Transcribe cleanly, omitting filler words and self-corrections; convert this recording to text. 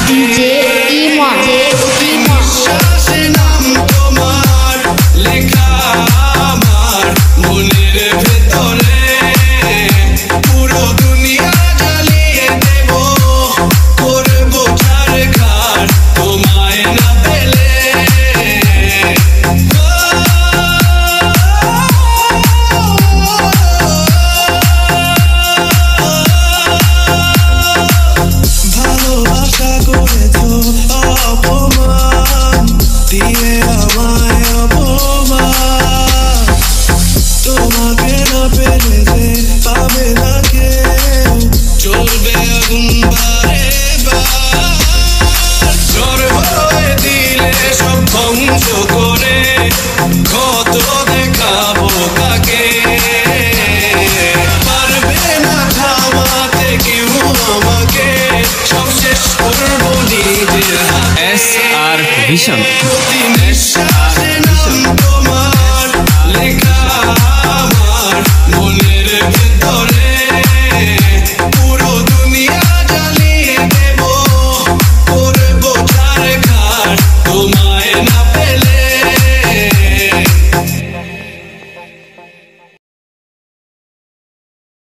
DJ ইমন নিঃশ্বাসে নাম তোমার লেখা আমার মনের ভেতরে পুরো দুনিয়া জ্বালিয়ে দেব করবো ছাড়খাড় তোমায় না পেলে ভালোবাসা করেছো অপমান দিয়ে আমায় অপমান তোমাকে না পেলে যে পাবে না কেউ চলবে আগুন বারে বার ঝড় হয়ে দিলে সব ধ্বংস করে কত দেখাবো কাকে পারবে না থামাতে কেউ আমাকে সব শেষ করবো নিজের হাতে SR Vision নিঃশ্বাসে নাম তোমার লেখা